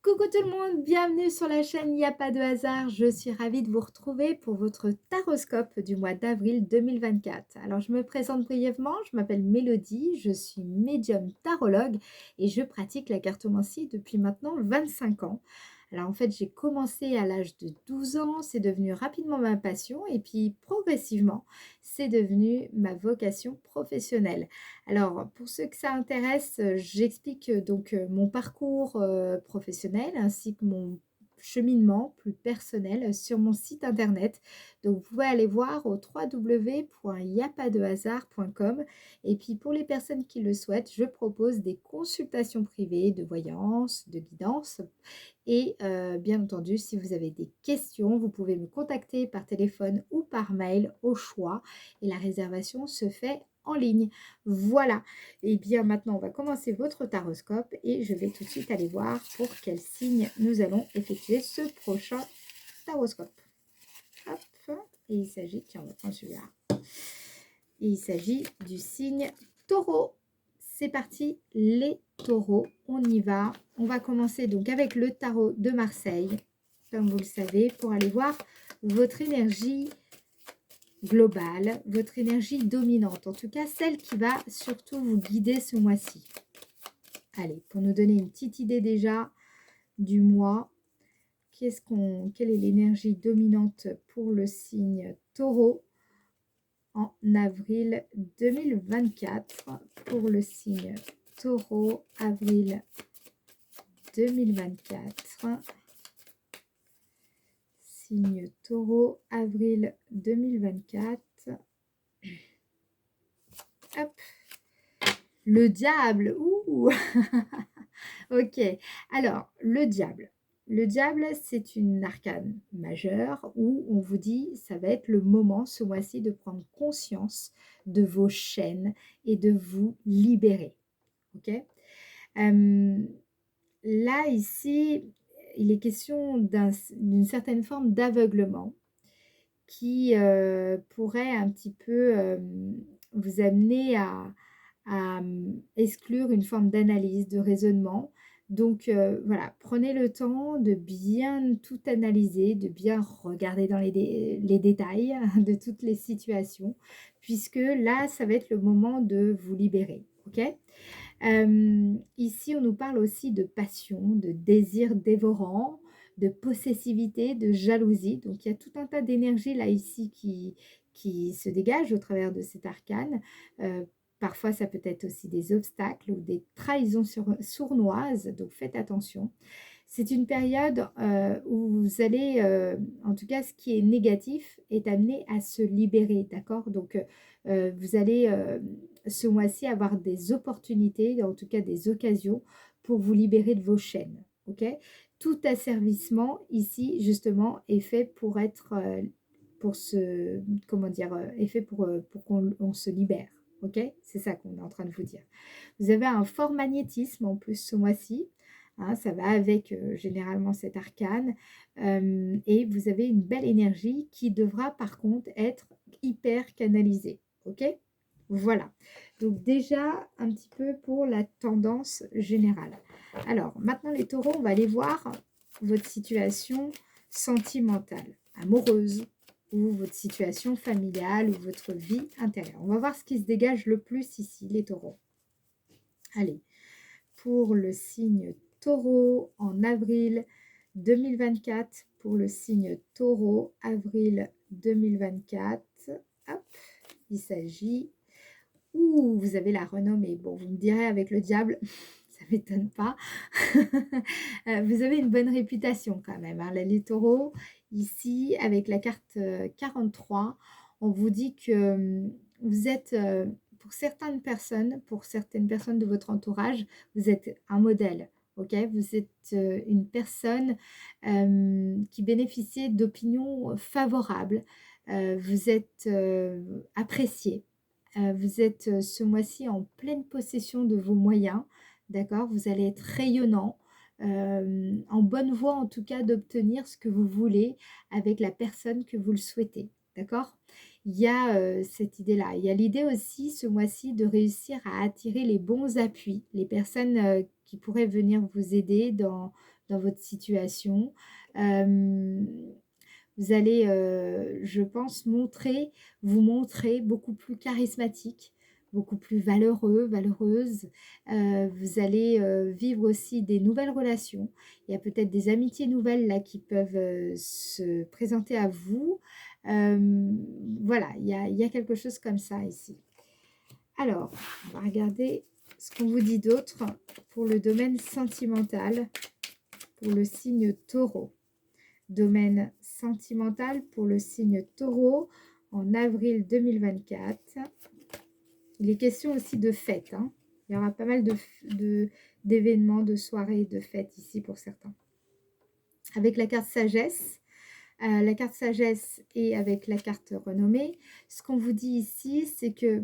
Coucou tout le monde, bienvenue sur la chaîne Il n'y a pas de hasard. Je suis ravie de vous retrouver pour votre taroscope du mois d'avril 2024. Alors je me présente brièvement, je m'appelle Mélodie, je suis médium tarologue et je pratique la cartomancie depuis maintenant 25 ans. Alors en fait j'ai commencé à l'âge de 12 ans, c'est devenu rapidement ma passion et puis progressivement c'est devenu ma vocation professionnelle. Alors, pour ceux que ça intéresse, j'explique donc mon parcours professionnel ainsi que mon cheminement plus personnel sur mon site internet. Donc, vous pouvez aller voir au www.yapadehasard.com. Et puis, pour les personnes qui le souhaitent, je propose des consultations privées de voyance, de guidance. Et bien entendu, si vous avez des questions, vous pouvez me contacter par téléphone ou par mail au choix. Et la réservation se fait en ligne. Voilà. Et bien maintenant, on va commencer votre taroscope et je vais tout de suite aller voir pour quel signe nous allons effectuer ce prochain taroscope. Hop. Et il s'agit, tiens, on va prendre celui-là. Et il s'agit du signe taureau. C'est parti, les taureaux, on y va. On va commencer donc avec le tarot de Marseille, comme vous le savez, pour aller voir votre énergie globale, votre énergie dominante, en tout cas celle qui va surtout vous guider ce mois-ci. Allez, pour nous donner une petite idée déjà du mois, quelle est l'énergie dominante pour le signe taureau en avril 2024 pour le signe taureau, avril 2024. Signe taureau, avril 2024. Hop. Le diable. Ouh. Ok. Alors, le diable. Le diable, c'est une arcane majeure où on vous dit, ça va être le moment ce mois-ci de prendre conscience de vos chaînes et de vous libérer. Ok. Là, ici, il est question d'une certaine forme d'aveuglement qui pourrait un petit peu vous amener à exclure une forme d'analyse, de raisonnement. Donc voilà, prenez le temps de bien tout analyser, de bien regarder dans les détails de toutes les situations, puisque là, ça va être le moment de vous libérer. Ok. Ici, on nous parle aussi de passion, de désir dévorant, de possessivité, de jalousie. Donc, il y a tout un tas d'énergie là ici qui se dégage au travers de cet arcane. Parfois, ça peut être aussi des obstacles ou des trahisons sournoises. Donc, faites attention. C'est une période où vous allez, en tout cas, ce qui est négatif est amené à se libérer, d'accord? Donc, vous allez ce mois-ci avoir des opportunités, en tout cas des occasions pour vous libérer de vos chaînes, ok? Tout asservissement ici, justement, est fait pour être, pour se, comment dire, est fait pour qu'on se libère, ok? C'est ça qu'on est en train de vous dire. Vous avez un fort magnétisme en plus ce mois-ci. Hein, ça va avec généralement cet arcane. Et vous avez une belle énergie qui devra par contre être hyper canalisée. Ok. Voilà. Donc déjà un petit peu pour la tendance générale. Alors maintenant les taureaux, on va aller voir votre situation sentimentale, amoureuse ou votre situation familiale ou votre vie intérieure. On va voir ce qui se dégage le plus ici, les taureaux. Allez, pour le signe taureau en avril 2024, pour le signe taureau, avril 2024, hop, il s'agit, vous avez la renommée, bon, vous me direz avec le diable, ça ne m'étonne pas, vous avez une bonne réputation quand même, hein, les taureaux, ici, avec la carte 43, on vous dit que vous êtes pour certaines personnes de votre entourage, vous êtes un modèle. Ok, vous êtes une personne qui bénéficie d'opinions favorables. Vous êtes apprécié. Vous êtes ce mois-ci en pleine possession de vos moyens. D'accord, vous allez être rayonnant. En bonne voie en tout cas d'obtenir ce que vous voulez avec la personne que vous le souhaitez. D'accord. Il y a cette idée-là. Il y a l'idée aussi ce mois-ci de réussir à attirer les bons appuis, les personnes qui pourraient venir vous aider dans votre situation. Euh, Vous allez, je pense, vous montrer beaucoup plus charismatique, beaucoup plus valeureux, valeureuse. Vous allez vivre aussi des nouvelles relations. Il y a peut-être des amitiés nouvelles là qui peuvent se présenter à vous. Voilà, il y a quelque chose comme ça ici. Alors, on va regarder ce qu'on vous dit d'autre pour le domaine sentimental, pour le signe taureau. Domaine sentimental pour le signe taureau en avril 2024. Il est question aussi de fêtes. Hein. Il y aura pas mal d'événements, de soirées, de fêtes ici pour certains. Avec la carte sagesse, et avec la carte renommée, ce qu'on vous dit ici, c'est que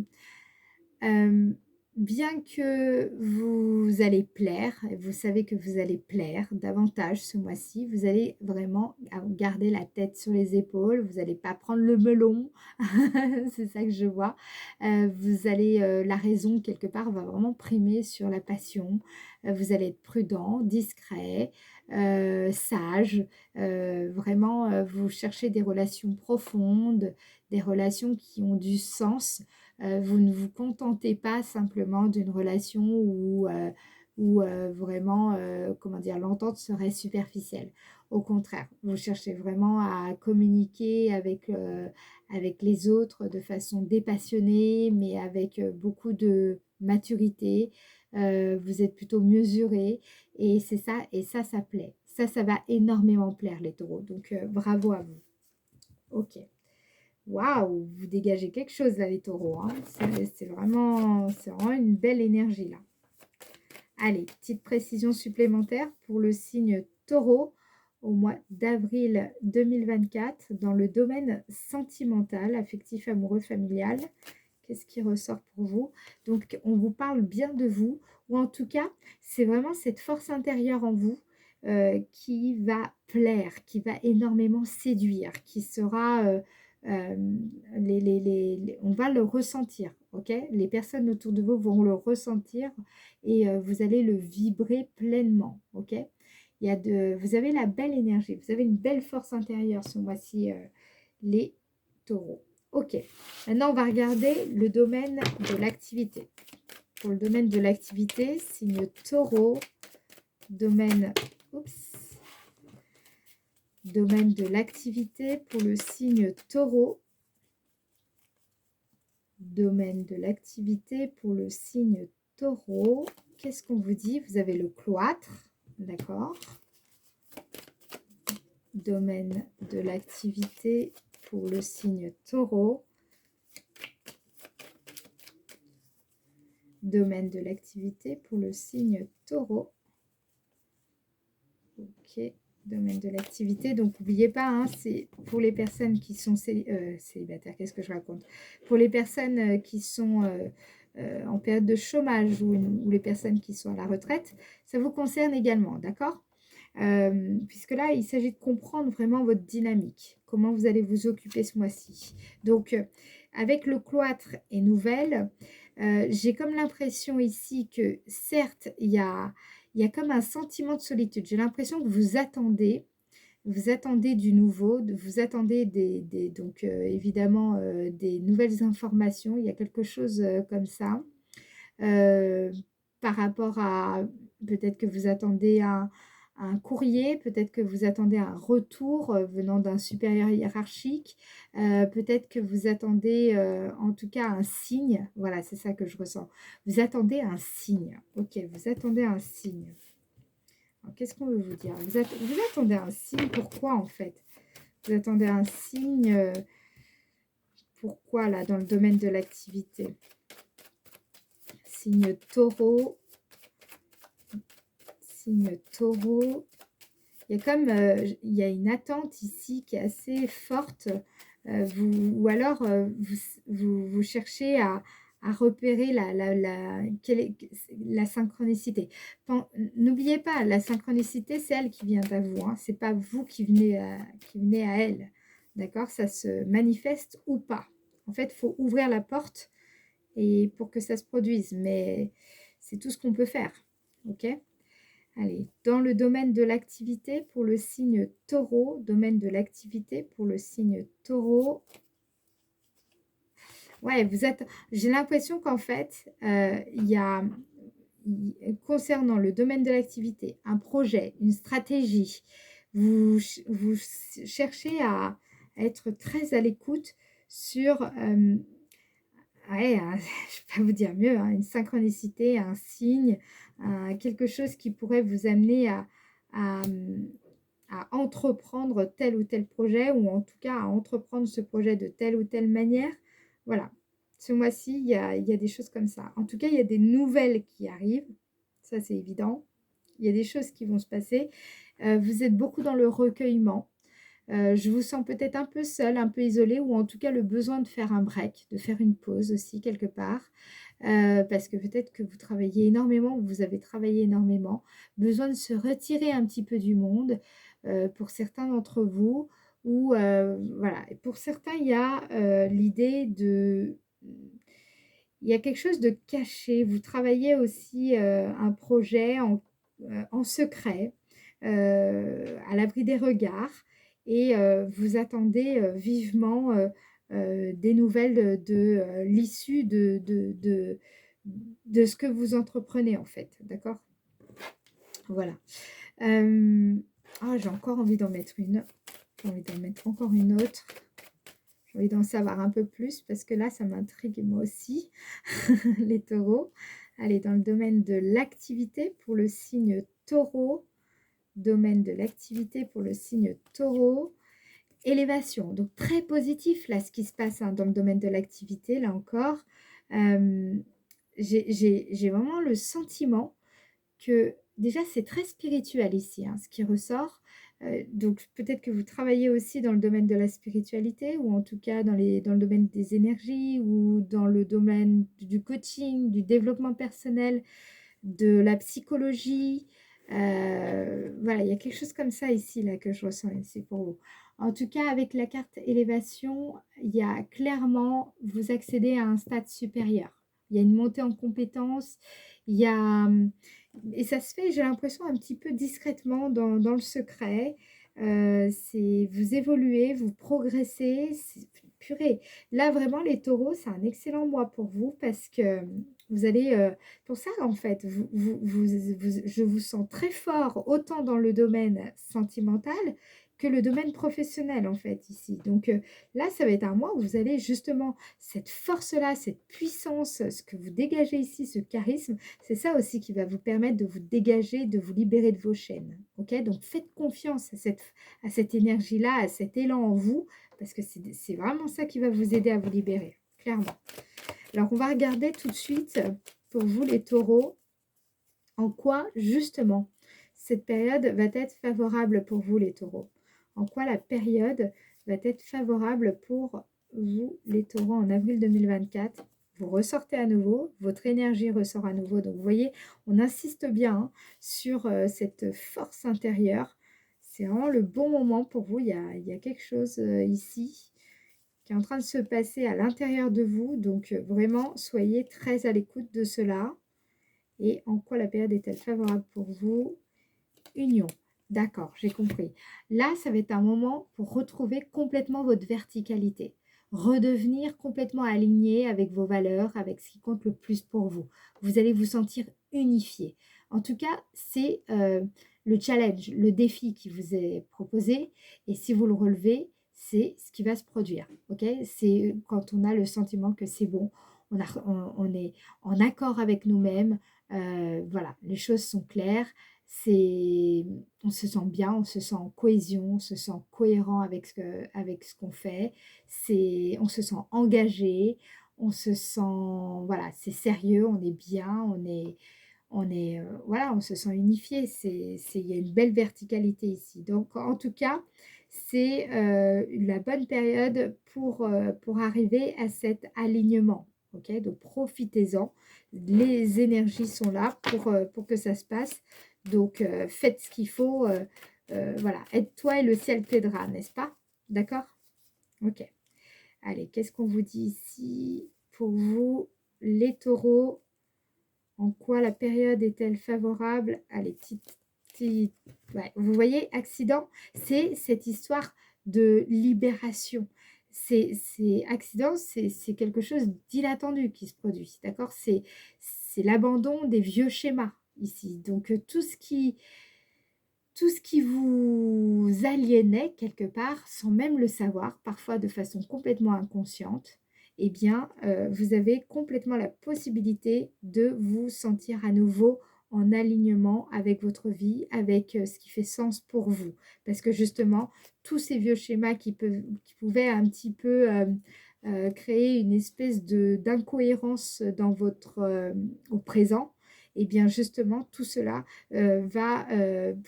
bien que vous allez plaire, vous savez que vous allez plaire davantage ce mois-ci, vous allez vraiment garder la tête sur les épaules, vous n'allez pas prendre le melon, c'est ça que je vois. Vous allez, la raison quelque part va vraiment primer sur la passion, vous allez être prudent, discret, sage, vraiment vous cherchez des relations profondes, des relations qui ont du sens. Vous ne vous contentez pas simplement d'une relation où vraiment, comment dire, l'entente serait superficielle. Au contraire, vous cherchez vraiment à communiquer avec les autres de façon dépassionnée, mais avec beaucoup de maturité. Vous êtes plutôt mesuré et c'est ça, et ça plaît. Ça va énormément plaire les taureaux. Donc, bravo à vous. Ok. Waouh, vous dégagez quelque chose là, les taureaux. Hein. C'est vraiment une belle énergie là. Allez, petite précision supplémentaire pour le signe taureau au mois d'avril 2024 dans le domaine sentimental, affectif, amoureux, familial. Qu'est-ce qui ressort pour vous? Donc, on vous parle bien de vous, ou en tout cas, c'est vraiment cette force intérieure en vous qui va plaire, qui va énormément séduire, qui sera... euh, on va le ressentir, ok? Les personnes autour de vous vont le ressentir et vous allez le vibrer pleinement, ok? Vous avez la belle énergie, vous avez une belle force intérieure ce mois-ci, les taureaux. Ok, maintenant on va regarder le domaine de l'activité. Pour le domaine de l'activité, signe taureau, domaine de l'activité pour le signe taureau. Domaine de l'activité pour le signe taureau. Qu'est-ce qu'on vous dit? Vous avez le cloître, d'accord? Domaine de l'activité pour le signe taureau. Domaine de l'activité pour le signe taureau. Ok, domaine de l'activité. Donc, n'oubliez pas, hein, c'est pour les personnes qui sont célibataires. Qu'est-ce que je raconte? Pour les personnes qui sont en période de chômage ou les personnes qui sont à la retraite, ça vous concerne également, d'accord? Puisque là, il s'agit de comprendre vraiment votre dynamique, comment vous allez vous occuper ce mois-ci. Donc, avec le cloître et nouvelle, j'ai comme l'impression ici que certes, il y a comme un sentiment de solitude. J'ai l'impression que vous attendez du nouveau, vous attendez donc évidemment des nouvelles informations. Il y a quelque chose comme ça. Par rapport à peut-être que vous attendez un courrier, peut-être que vous attendez un retour venant d'un supérieur hiérarchique, peut-être que vous attendez en tout cas un signe, voilà, c'est ça que je ressens. Vous attendez un signe, ok, vous attendez un signe. Qu'est-ce qu'on veut vous dire? Vous attendez un signe, pourquoi en fait? Vous attendez un signe, pourquoi là, dans le domaine de l'activité? Signe taureau. Signe taureau. Il y a comme, il y a une attente ici qui est assez forte. Ou alors, vous cherchez à repérer la synchronicité. N'oubliez pas, la synchronicité, c'est elle qui vient à vous. Hein. Ce n'est pas vous qui venez à elle. D'accord? Ça se manifeste ou pas. En fait, il faut ouvrir la porte et pour que ça se produise. Mais c'est tout ce qu'on peut faire. OK? Allez, dans le domaine de l'activité pour le signe taureau, domaine de l'activité pour le signe taureau. Ouais, vous êtes, j'ai l'impression qu'en fait, il y a, concernant le domaine de l'activité, un projet, une stratégie, vous cherchez à être très à l'écoute sur, ouais, je ne peux pas vous dire mieux, hein, une synchronicité, un signe, quelque chose qui pourrait vous amener à, à entreprendre tel ou tel projet, ou en tout cas à entreprendre ce projet de telle ou telle manière. Voilà, ce mois-ci, il y a des choses comme ça. En tout cas, il y a des nouvelles qui arrivent, ça c'est évident. Il y a des choses qui vont se passer. Vous êtes beaucoup dans le recueillement. Je vous sens peut-être un peu seule, un peu isolée, ou en tout cas le besoin de faire un break, de faire une pause aussi quelque part, parce que peut-être que vous travaillez énormément, vous avez travaillé énormément, besoin de se retirer un petit peu du monde, pour certains d'entre vous, ou voilà. Et pour certains, il y a l'idée de... Il y a quelque chose de caché. Vous travaillez aussi un projet en secret, à l'abri des regards, et vous attendez vivement des nouvelles de l'issue de ce que vous entreprenez en fait. D'accord? Voilà. Ah, j'ai encore envie d'en mettre une. J'ai envie d'en mettre encore une autre. J'ai envie d'en savoir un peu plus parce que là, ça m'intrigue moi aussi, les taureaux. Allez, dans le domaine de l'activité pour le signe taureau, domaine de l'activité pour le signe taureau, élévation. Donc, très positif là, ce qui se passe hein, dans le domaine de l'activité, là encore. Euh, j'ai vraiment le sentiment que déjà c'est très spirituel ici, hein, ce qui ressort. Donc peut-être que vous travaillez aussi dans le domaine de la spiritualité, ou en tout cas dans le domaine des énergies, ou dans le domaine du coaching, du développement personnel, de la psychologie. Voilà, il y a quelque chose comme ça ici là que je ressens ici pour vous. En tout cas, avec la carte élévation, il y a clairement, vous accédez à un stade supérieur. Il y a une montée en compétences, il y a, et ça se fait, j'ai l'impression, un petit peu discrètement dans le secret. C'est, vous évoluez, vous progressez. Purée, là vraiment, les taureaux, c'est un excellent mois pour vous parce que vous allez, pour ça, en fait, je vous sens très fort, autant dans le domaine sentimental que le domaine professionnel, en fait, ici. Donc là, ça va être un mois où vous allez justement, cette force-là, cette puissance, ce que vous dégagez ici, ce charisme, c'est ça aussi qui va vous permettre de vous dégager, de vous libérer de vos chaînes. Ok? Donc faites confiance à cette énergie-là, à cet élan en vous, parce que c'est vraiment ça qui va vous aider à vous libérer, clairement. Alors, on va regarder tout de suite pour vous les taureaux, en quoi justement cette période va être favorable pour vous les taureaux. En quoi la période va être favorable pour vous les taureaux en avril 2024. Vous ressortez à nouveau, votre énergie ressort à nouveau. Donc, vous voyez, on insiste bien hein, sur cette force intérieure. C'est vraiment le bon moment pour vous. Il y a quelque chose ici qui est en train de se passer à l'intérieur de vous. Donc, vraiment, soyez très à l'écoute de cela. Et en quoi la période est-elle favorable pour vous? Union. D'accord, j'ai compris. Là, ça va être un moment pour retrouver complètement votre verticalité. Redevenir complètement aligné avec vos valeurs, avec ce qui compte le plus pour vous. Vous allez vous sentir unifié. En tout cas, c'est le challenge, le défi qui vous est proposé. Et si vous le relevez, c'est ce qui va se produire. Ok? C'est quand on a le sentiment que c'est bon, on est en accord avec nous-mêmes. Voilà, les choses sont claires. On se sent bien, on se sent en cohésion, on se sent cohérent avec ce qu'on fait. On se sent engagé, on se sent, voilà, c'est sérieux, on est bien, voilà, on se sent unifié. Il y a une belle verticalité ici. Donc, en tout cas, c'est la bonne période pour arriver à cet alignement. Ok, donc profitez-en. Les énergies sont là pour que ça se passe. Donc, faites ce qu'il faut. Voilà, aide-toi et le ciel t'aidera, n'est-ce pas? D'accord? Ok. Allez, qu'est-ce qu'on vous dit ici pour vous, les taureaux? En quoi la période est-elle favorable? Allez, petite Ouais, vous voyez, accident, c'est cette histoire de libération. Accident, c'est quelque chose d'inattendu qui se produit, d'accord? C'est l'abandon des vieux schémas ici. Donc, tout ce qui vous aliénait quelque part, sans même le savoir, parfois de façon complètement inconsciente, eh bien, vous avez complètement la possibilité de vous sentir à nouveau en alignement avec votre vie, avec ce qui fait sens pour vous. Parce que justement, tous ces vieux schémas qui pouvaient un petit peu créer une espèce d'incohérence dans au présent, eh bien justement, tout cela va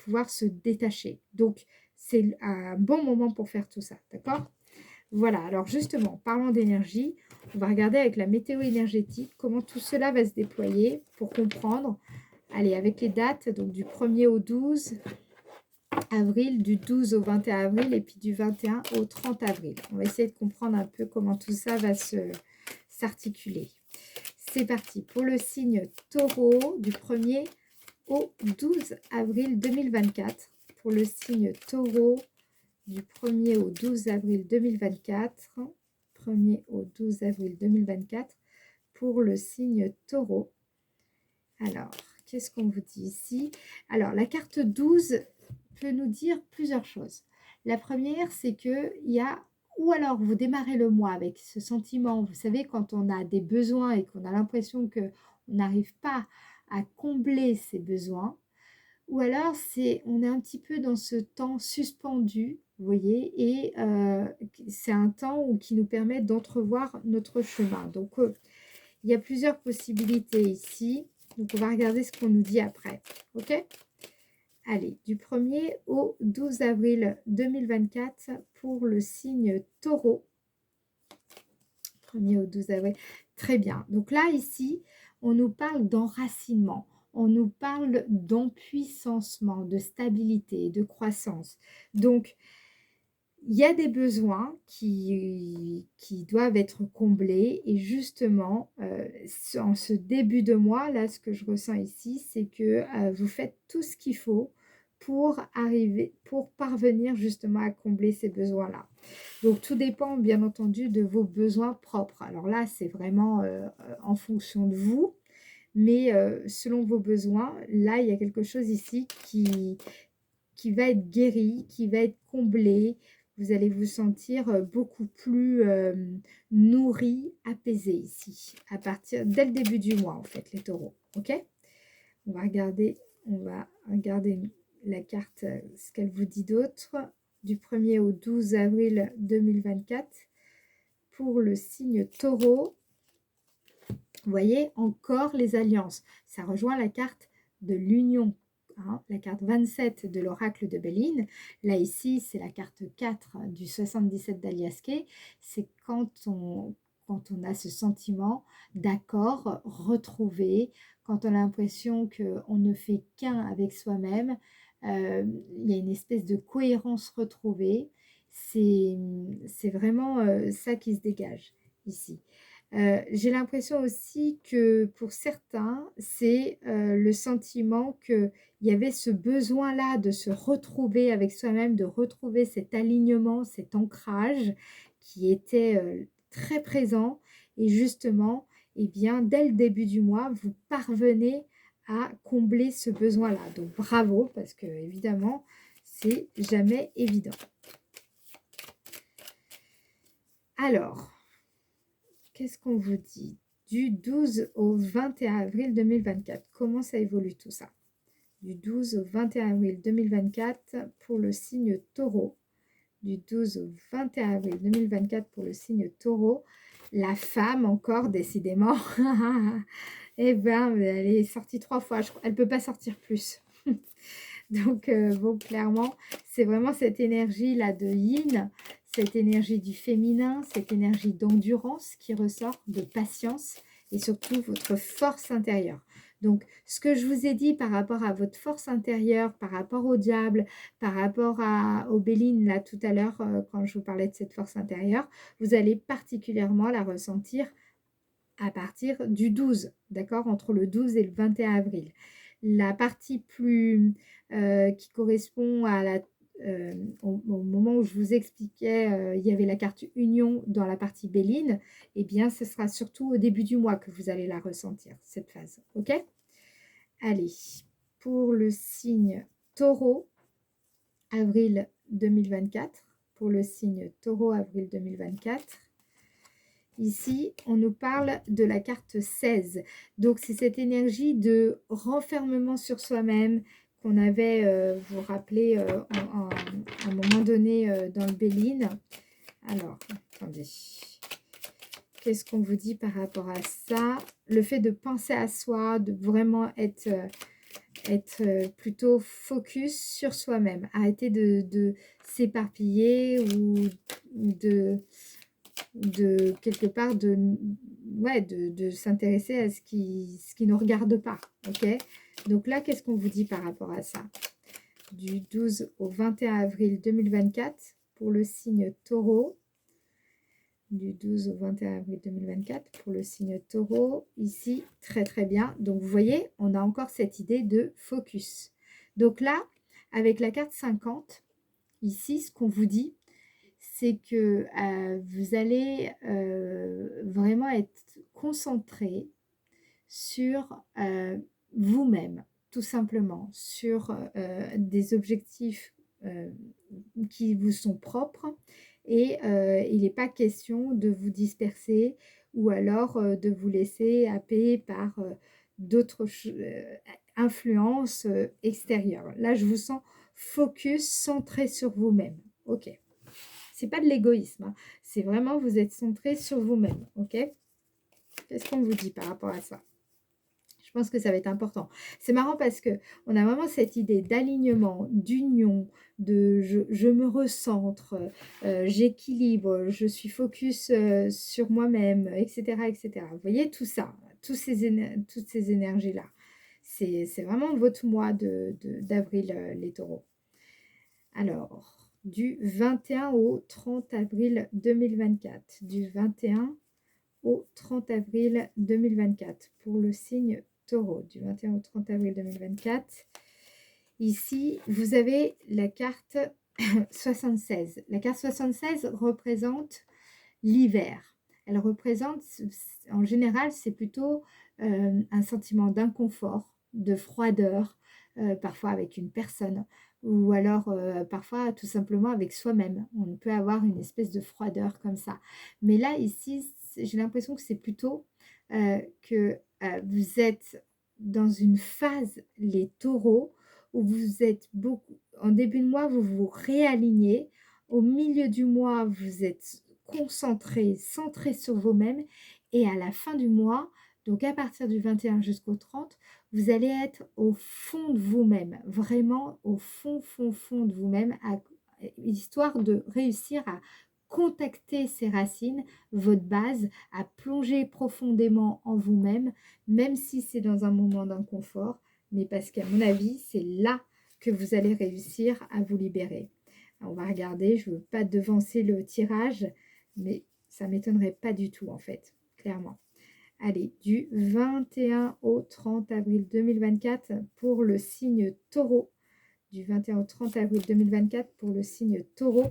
pouvoir se détacher. Donc, c'est un bon moment pour faire tout ça, d'accord? Voilà, alors justement, parlons d'énergie, on va regarder avec la météo énergétique comment tout cela va se déployer pour comprendre. Allez, avec les dates, donc du 1er au 12 avril, du 12 au 21 avril et puis du 21 au 30 avril. On va essayer de comprendre un peu comment tout ça va s'articuler. C'est parti pour le signe Taureau du 1er au 12 avril 2024. Pour le signe Taureau du 1er au 12 avril 2024. 1er au 12 avril 2024 pour le signe Taureau. Alors, qu'est-ce qu'on vous dit ici? Alors, la carte 12 peut nous dire plusieurs choses. La première, c'est qu'il y a, ou alors vous démarrez le mois avec ce sentiment, vous savez, quand on a des besoins et qu'on a l'impression qu'on n'arrive pas à combler ses besoins, ou alors on est un petit peu dans ce temps suspendu, vous voyez, et c'est un temps qui nous permet d'entrevoir notre chemin. Donc, il y a plusieurs possibilités ici. Donc, on va regarder ce qu'on nous dit après. OK? Allez, du 1er au 12 avril 2024 pour le signe Taureau. 1er au 12 avril. Très bien. Donc là, ici, on nous parle d'enracinement. On nous parle d'empuissancement, de stabilité, de croissance. Donc, il y a des besoins qui doivent être comblés et justement, en ce début de mois, là, ce que je ressens ici, c'est que vous faites tout ce qu'il faut pour parvenir justement à combler ces besoins-là. Donc, tout dépend bien entendu de vos besoins propres. Alors là, c'est vraiment en fonction de vous, mais selon vos besoins, là, il y a quelque chose ici qui va être guéri, qui va être comblé. Vous allez vous sentir beaucoup plus nourri, apaisé ici, dès le début du mois, en fait, les taureaux. OK? On va regarder la carte, ce qu'elle vous dit d'autre, du 1er au 12 avril 2024 pour le signe taureau. Vous voyez, encore les alliances. Ça rejoint la carte de l'union. La carte 27 de l'oracle de Béline. Là, ici, c'est la carte 4 du 77 d'Aliasqué. C'est quand on a ce sentiment d'accord retrouvé, quand on a l'impression qu'on ne fait qu'un avec soi-même, il y a une espèce de cohérence retrouvée. C'est vraiment ça qui se dégage ici. J'ai l'impression aussi que pour certains, c'est le sentiment qu'il y avait ce besoin-là de se retrouver avec soi-même, de retrouver cet alignement, cet ancrage qui était très présent. Et justement, eh bien, dès le début du mois, vous parvenez à combler ce besoin-là. Donc bravo, parce que évidemment, c'est jamais évident. Alors, qu'est-ce qu'on vous dit? Du 12 au 21 avril 2024, comment ça évolue tout ça? Du 12 au 21 avril 2024 pour le signe Taureau. Du 12 au 21 avril 2024 pour le signe Taureau. La femme encore, décidément. Eh bien, elle est sortie 3 fois. Elle ne peut pas sortir plus. Donc, bon, clairement, c'est vraiment cette énergie-là de yin, cette énergie du féminin, cette énergie d'endurance qui ressort, de patience et surtout votre force intérieure. Donc, ce que je vous ai dit par rapport à votre force intérieure, par rapport au diable, par rapport au Béline, là, tout à l'heure, quand je vous parlais de cette force intérieure, vous allez particulièrement la ressentir à partir du 12, d'accord, entre le 12 et le 21 avril. La partie plus qui correspond à au moment où je vous expliquais, il y avait la carte union dans la partie Béline, eh bien, ce sera surtout au début du mois que vous allez la ressentir, cette phase. OK? Allez, pour le signe taureau, avril 2024. Pour le signe taureau, avril 2024. Ici, on nous parle de la carte 16. Donc, c'est cette énergie de renfermement sur soi-même qu'on avait, vous rappelez, à un moment donné dans le Béline. Alors, attendez. Qu'est-ce qu'on vous dit par rapport à ça? Le fait de penser à soi, de vraiment être plutôt focus sur soi-même. Arrêter de s'éparpiller ou de quelque part ouais, de s'intéresser à ce qui ne regarde pas. Ok. Donc là, qu'est-ce qu'on vous dit par rapport à ça? Du 12 au 21 avril 2024 pour le signe taureau. Du 12 au 21 avril 2024 pour le signe taureau. Ici, très très bien. Donc vous voyez, on a encore cette idée de focus. Donc là, avec la carte 50, ici, ce qu'on vous dit, c'est que vous allez vraiment être concentré sur vous-même, tout simplement, sur des objectifs qui vous sont propres et il n'est pas question de vous disperser ou alors de vous laisser happer par d'autres influences extérieures. Là, je vous sens focus, centré sur vous-même. Ok. C'est pas de l'égoïsme, hein. C'est vraiment vous êtes centré sur vous-même. Ok. Qu'est-ce qu'on vous dit par rapport à ça? Je pense que ça va être important. C'est marrant parce que on a vraiment cette idée d'alignement, d'union, de je me recentre, j'équilibre, je suis focus sur moi-même, etc., etc. Vous voyez tout ça, toutes ces énergies-là. C'est vraiment votre mois d'avril, les taureaux. Alors, du 21 au 30 avril 2024. Du 21 au 30 avril 2024 pour le signe taureau. Du 21 au 30 avril 2024. Ici, vous avez la carte 76. La carte 76 représente l'hiver. Elle représente, en général, c'est plutôt un sentiment d'inconfort, de froideur, parfois avec une personne, ou alors parfois tout simplement avec soi-même. On peut avoir une espèce de froideur comme ça. Mais là, ici, j'ai l'impression que c'est plutôt que vous êtes dans une phase, les taureaux, où vous êtes beaucoup, en début de mois, vous vous réalignez, au milieu du mois, vous êtes concentré, centré sur vous-même, et à la fin du mois, donc à partir du 21 jusqu'au 30, vous allez être au fond de vous-même, vraiment au fond, fond, fond de vous-même, histoire de réussir à contacter ces racines, votre base, à plonger profondément en vous-même, même si c'est dans un moment d'inconfort, mais parce qu'à mon avis, c'est là que vous allez réussir à vous libérer. On va regarder, je ne veux pas devancer le tirage, mais ça ne m'étonnerait pas du tout en fait, clairement. Allez, du 21 au 30 avril 2024 pour le signe taureau. Du 21 au 30 avril 2024 pour le signe taureau.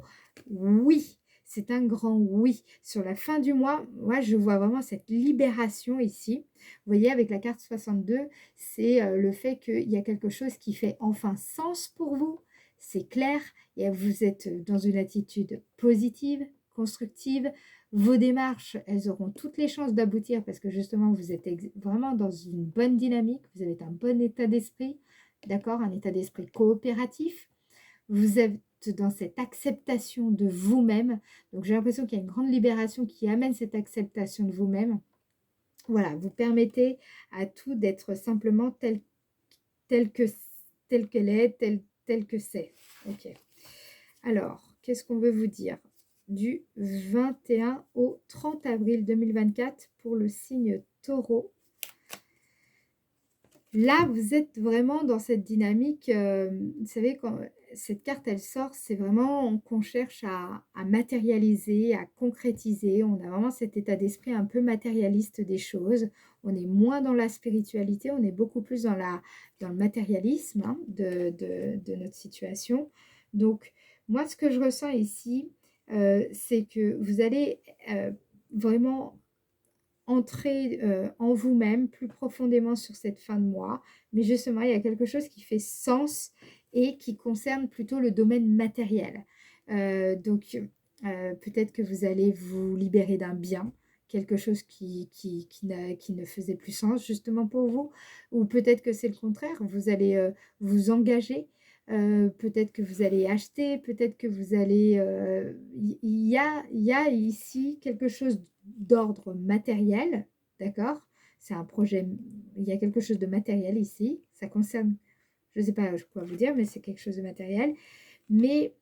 Oui, c'est un grand oui. Sur la fin du mois, moi je vois vraiment cette libération ici. Vous voyez, avec la carte 62, c'est le fait qu'il y a quelque chose qui fait enfin sens pour vous. C'est clair, et vous êtes dans une attitude positive, constructive. Vos démarches, elles auront toutes les chances d'aboutir parce que justement, vous êtes vraiment dans une bonne dynamique, vous avez un bon état d'esprit, d'accord, un état d'esprit coopératif. Vous êtes dans cette acceptation de vous-même. Donc, j'ai l'impression qu'il y a une grande libération qui amène cette acceptation de vous-même. Voilà, vous permettez à tout d'être simplement tel qu'elle est, tel que c'est. Ok. Alors, qu'est-ce qu'on veut vous dire? Du 21 au 30 avril 2024 pour le signe taureau. Là, vous êtes vraiment dans cette dynamique, vous savez, quand cette carte, elle sort, c'est vraiment qu'on cherche à matérialiser, à concrétiser. On a vraiment cet état d'esprit un peu matérialiste des choses. On est moins dans la spiritualité, on est beaucoup plus dans le matérialisme, hein, de notre situation. Donc, moi, ce que je ressens ici, c'est que vous allez vraiment entrer en vous-même plus profondément sur cette fin de mois. Mais justement, il y a quelque chose qui fait sens et qui concerne plutôt le domaine matériel. Donc, peut-être que vous allez vous libérer d'un bien, quelque chose qui ne faisait plus sens justement pour vous. Ou peut-être que c'est le contraire, vous allez vous engager. Peut-être que vous allez acheter, peut-être que vous allez... il y a ici quelque chose d'ordre matériel, d'accord? C'est un projet, il y a quelque chose de matériel ici. Ça concerne, je ne sais pas quoi vous dire, mais c'est quelque chose de matériel. Mais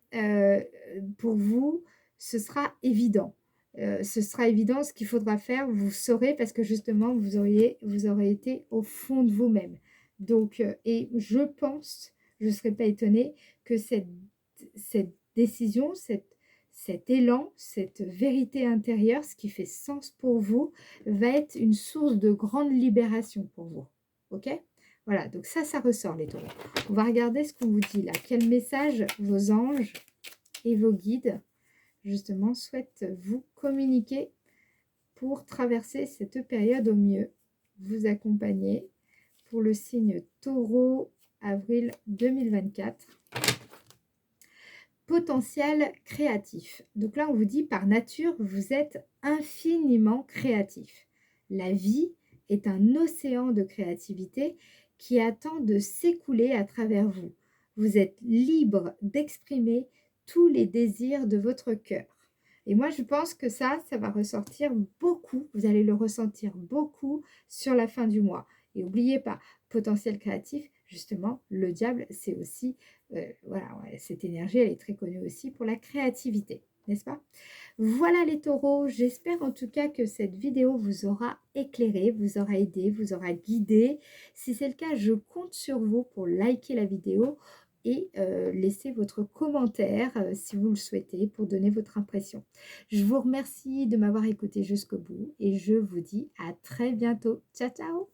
pour vous, ce sera évident. Ce sera évident ce qu'il faudra faire, vous saurez parce que justement, vous aurez été au fond de vous-même. Donc, et je pense, je ne serais pas étonnée que cette décision, cet élan, cette vérité intérieure, ce qui fait sens pour vous, va être une source de grande libération pour vous. OK? Voilà, donc ça ressort les taureaux. On va regarder ce qu'on vous dit là. Quel message vos anges et vos guides, justement, souhaitent vous communiquer pour traverser cette période au mieux, vous accompagner pour le signe Taureau, avril 2024. Potentiel créatif. Donc là, on vous dit par nature, vous êtes infiniment créatif. La vie est un océan de créativité qui attend de s'écouler à travers vous. Vous êtes libre d'exprimer tous les désirs de votre cœur. Et moi, je pense que ça va ressortir beaucoup. Vous allez le ressentir beaucoup sur la fin du mois. Et n'oubliez pas, potentiel créatif, justement, le diable, c'est aussi voilà, ouais, cette énergie, elle est très connue aussi pour la créativité, n'est-ce pas? Voilà les taureaux, j'espère en tout cas que cette vidéo vous aura éclairé, vous aura aidé, vous aura guidé. Si c'est le cas, je compte sur vous pour liker la vidéo et laisser votre commentaire si vous le souhaitez pour donner votre impression. Je vous remercie de m'avoir écouté jusqu'au bout et je vous dis à très bientôt. Ciao, ciao!